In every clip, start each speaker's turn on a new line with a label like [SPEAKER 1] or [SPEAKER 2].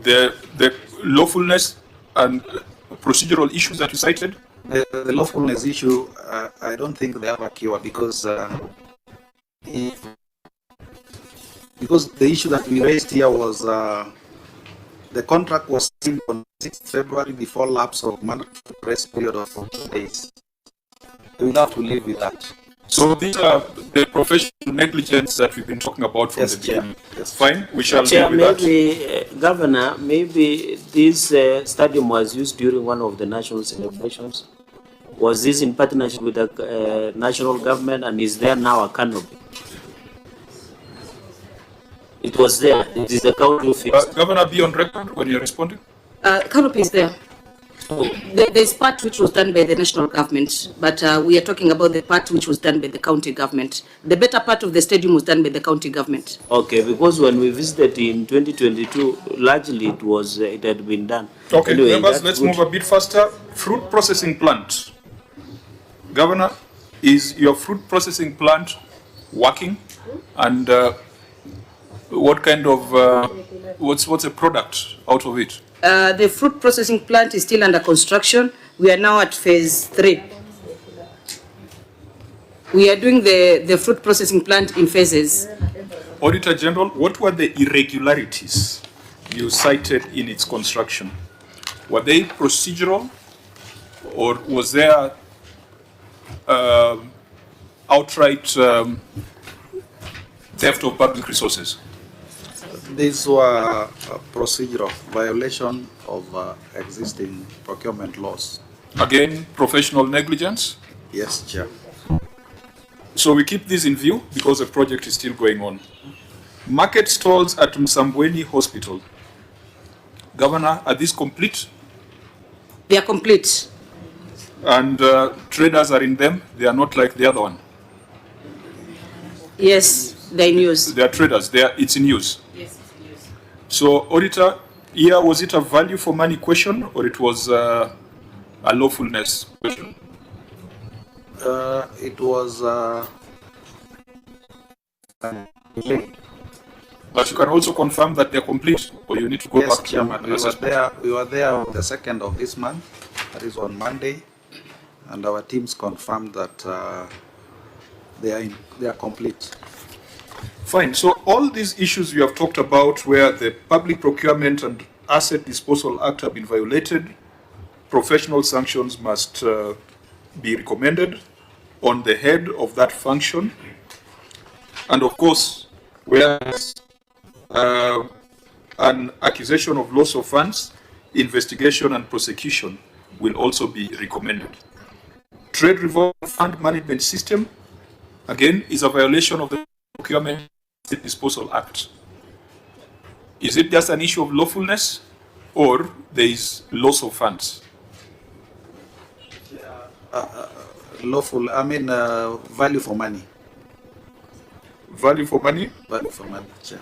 [SPEAKER 1] the lawfulness and procedural issues that you cited?
[SPEAKER 2] The lawfulness issue, I don't think they have a cure because the issue that we raised here was the contract was signed on 6th February before lapse of mandatory grace period of 14 days. We will have to live with that.
[SPEAKER 1] So these are the professional negligence that we've been talking about from the beginning.
[SPEAKER 2] Yes.
[SPEAKER 1] Fine, we shall deal with that.
[SPEAKER 3] Maybe, Governor, maybe this stadium was used during one of the national celebrations. Was this in partnership with the national government, and is there now a canopy? It was there. It is the county office.
[SPEAKER 1] Governor, be on record when you're responding.
[SPEAKER 4] Canopy is there. There's part which was done by the national government, but we are talking about the part which was done by the county government. The better part of the stadium was done by the county government.
[SPEAKER 3] Okay, because when we visited in 2022, largely it had been done.
[SPEAKER 1] Okay,
[SPEAKER 3] anyway,
[SPEAKER 1] members, let's move a bit faster. Fruit processing plant. Governor, is your fruit processing plant working? And what kind of, what's a product out of it?
[SPEAKER 4] The fruit processing plant is still under construction. We are now at phase 3. We are doing the fruit processing plant in phases.
[SPEAKER 1] Auditor General, what were the irregularities you cited in its construction? Were they procedural, or was there outright theft of public resources?
[SPEAKER 2] These were procedural violation of existing procurement laws.
[SPEAKER 1] Again, professional negligence?
[SPEAKER 2] Yes, Chair.
[SPEAKER 1] So we keep this in view because the project is still going on. Market stalls at Msambweni Hospital. Governor, are these complete?
[SPEAKER 4] They are complete.
[SPEAKER 1] And traders are in them? They are not like the other one?
[SPEAKER 4] Yes, they're in use.
[SPEAKER 1] They are traders. It's in use?
[SPEAKER 4] Yes, it's in use.
[SPEAKER 1] So, Auditor, here, was it a value for money question, or it was a lawfulness question?
[SPEAKER 2] It was
[SPEAKER 1] But you can also confirm that they're complete, or you need to go
[SPEAKER 2] yes,
[SPEAKER 1] back
[SPEAKER 2] Chairman.
[SPEAKER 1] to assessment.
[SPEAKER 2] We were there on the 2nd of this month, that is on Monday, and our teams confirmed that they are complete.
[SPEAKER 1] Fine. So all these issues we have talked about, where the Public Procurement and Asset Disposal Act have been violated, professional sanctions must be recommended on the head of that function. And of course, where an accusation of loss of funds, investigation and prosecution will also be recommended. Trade revolving fund management system, again, is a violation of the Procurement and Disposal Act. Is it just an issue of lawfulness, or there is loss of funds?
[SPEAKER 2] Lawful, value for money.
[SPEAKER 1] Value for money?
[SPEAKER 2] Value for money, Chair.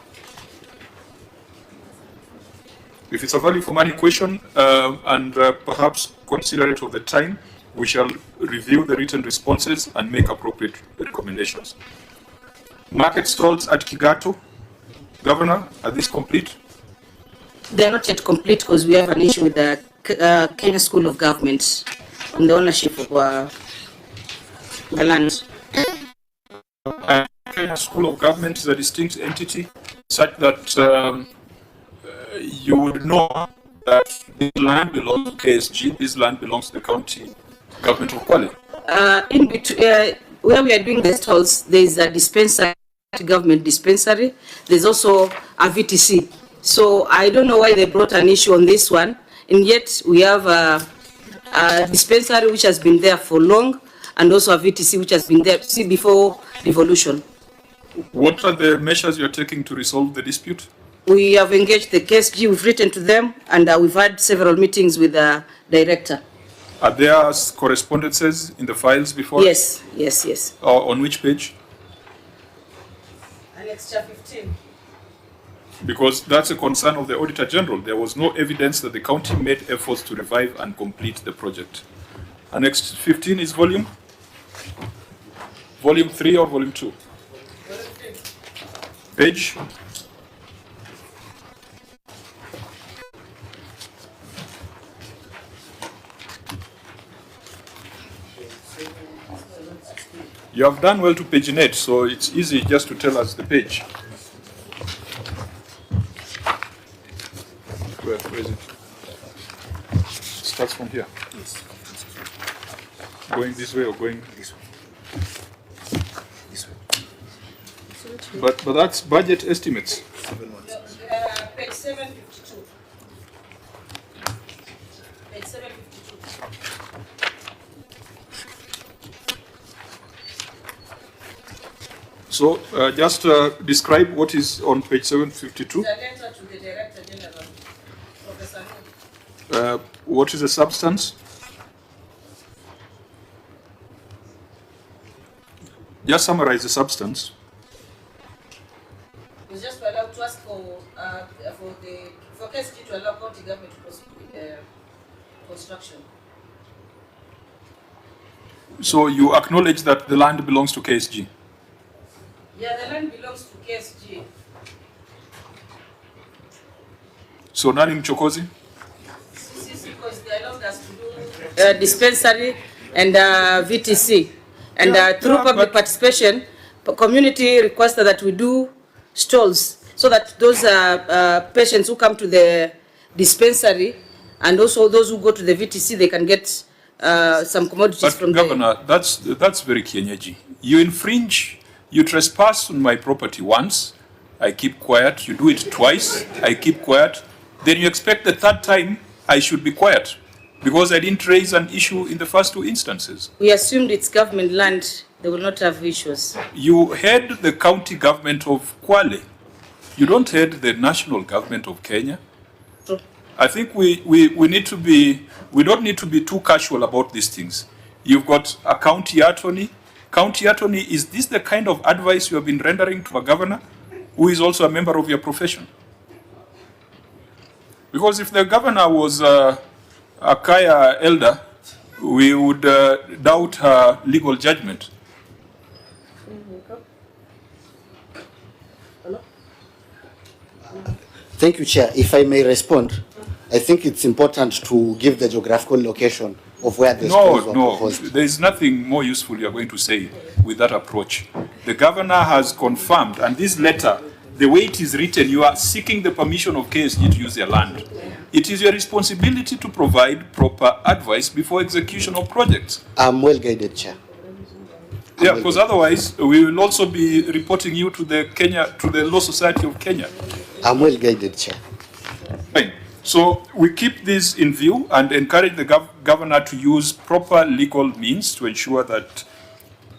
[SPEAKER 1] If it's a value for money question, and perhaps considerate of the time, we shall review the written responses and make appropriate recommendations. Market stalls at Kigato. Governor, are these complete?
[SPEAKER 4] They are not yet complete because we have an issue with the Kenya School of Government on the ownership of the land.
[SPEAKER 1] Kenya School of Government is a distinct entity, such that you would know that this land belongs to KSG, this land belongs to the county government of Kwale.
[SPEAKER 4] In between, where we are doing the stalls, there is a dispensary, government dispensary. There's also a VTC. So I don't know why they brought an issue on this one, and yet we have a dispensary which has been there for long, and also a VTC which has been there before devolution.
[SPEAKER 1] What are the measures you're taking to resolve the dispute?
[SPEAKER 4] We have engaged the KSG, we've written to them, and we've had several meetings with the director.
[SPEAKER 1] Are there correspondences in the files before?
[SPEAKER 4] Yes, yes, yes.
[SPEAKER 1] On which page?
[SPEAKER 4] Annex 15.
[SPEAKER 1] Because that's a concern of the Auditor General. There was no evidence that the county made efforts to revive and complete the project. Annex 15 is volume 3 or volume 2? Page? You have done well to paginate, so it's easy just to tell us the page. Where is it? Starts from here.
[SPEAKER 2] Yes.
[SPEAKER 1] Going this way or going
[SPEAKER 2] This way. This way.
[SPEAKER 1] But that's budget estimates.
[SPEAKER 2] 716.
[SPEAKER 4] Page 752. Page 752.
[SPEAKER 1] So just describe what is on page 752.
[SPEAKER 4] The letter to the Director General, Professor Hu.
[SPEAKER 1] What is the substance? Just summarize the substance.
[SPEAKER 4] It's just to allow to ask for KSG to allow county government to proceed with construction.
[SPEAKER 1] So you acknowledge that the land belongs to KSG?
[SPEAKER 4] Yeah, the land belongs to KSG.
[SPEAKER 1] So NANI MCHOKOZI?
[SPEAKER 4] Because they allowed us to do dispensary and VTC. And through public participation, community requested that we do stalls so that those patients who come to the dispensary and also those who go to the VTC, they can get some commodities from there.
[SPEAKER 1] Governor, that's very Kenyaji. You infringe, you trespass on my property once, I keep quiet. You do it twice, I keep quiet. Then you expect the third time I should be quiet because I didn't raise an issue in the first two instances.
[SPEAKER 4] We assumed it's government land, they will not have issues.
[SPEAKER 1] You head the county government of Kwale. You don't head the national government of Kenya.
[SPEAKER 4] True.
[SPEAKER 1] I think we don't need to be too casual about these things. You've got a county attorney. County attorney, is this the kind of advice you have been rendering to a governor who is also a member of your profession? Because if the governor was a Kaya elder, we would doubt her legal judgment.
[SPEAKER 5] Thank you, Chair. If I may respond, I think it's important to give the geographical location of where the schools were proposed.
[SPEAKER 1] There is nothing more useful you are going to say with that approach. The governor has confirmed, and this letter, the way it is written, you are seeking the permission of KSG to use their land. It is your responsibility to provide proper advice before execution of projects.
[SPEAKER 5] I'm well guided, Chair.
[SPEAKER 1] Yeah, because otherwise we will also be reporting you to the Law Society of Kenya.
[SPEAKER 5] I'm well guided, Chair.
[SPEAKER 1] Fine. So we keep this in view and encourage the governor to use proper legal means to ensure that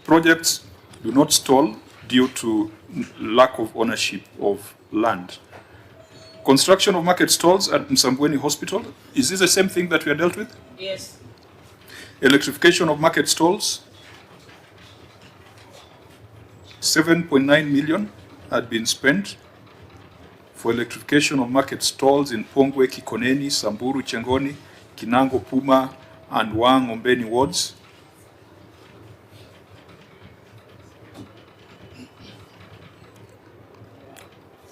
[SPEAKER 1] projects do not stall due to lack of ownership of land. Construction of market stalls at Msambweni Hospital, is this the same thing that we are dealt with?
[SPEAKER 4] Yes.
[SPEAKER 1] Electrification of market stalls, 7.9 million had been spent for electrification of market stalls in Pongwe, Kikoneni, Samburu, Chengoni, Kinango, Puma, and Wang Ombeni wards.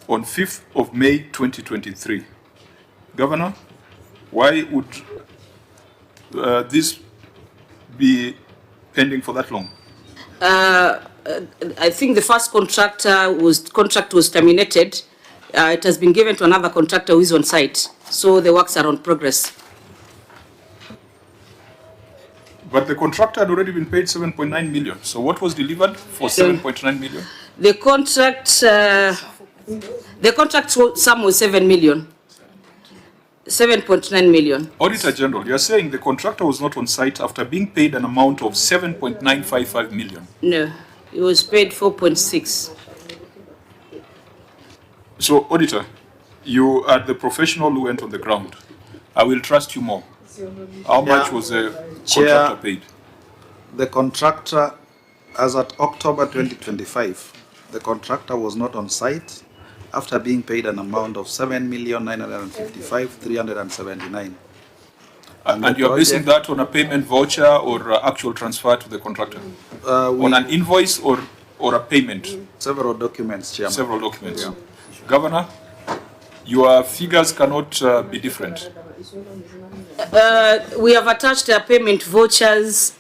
[SPEAKER 1] On 5th of May 2023. Governor, why would this be pending for that long?
[SPEAKER 4] I think the first contract was terminated. It has been given to another contractor who is on site. So the works are on progress.
[SPEAKER 1] But the contractor had already been paid 7.9 million. So what was delivered for 7.9 million?
[SPEAKER 4] The contract sum was 7 million. 7.9 million.
[SPEAKER 1] Auditor General, you are saying the contractor was not on site after being paid an amount of 7.955 million.
[SPEAKER 4] No, it was paid 4.6.
[SPEAKER 1] So, Auditor, you are the professional who went on the ground. I will trust you more. How much was the contractor paid?
[SPEAKER 2] The contractor, as at October 2025, the contractor was not on site after being paid an amount of 7,955,379.
[SPEAKER 1] And you are basing that on a payment voucher or actual transfer to the contractor? On an invoice or a payment?
[SPEAKER 2] Several documents, Chairman.
[SPEAKER 1] Several documents.
[SPEAKER 2] Yeah.
[SPEAKER 1] Governor, your figures cannot be different.
[SPEAKER 4] We have attached payment vouchers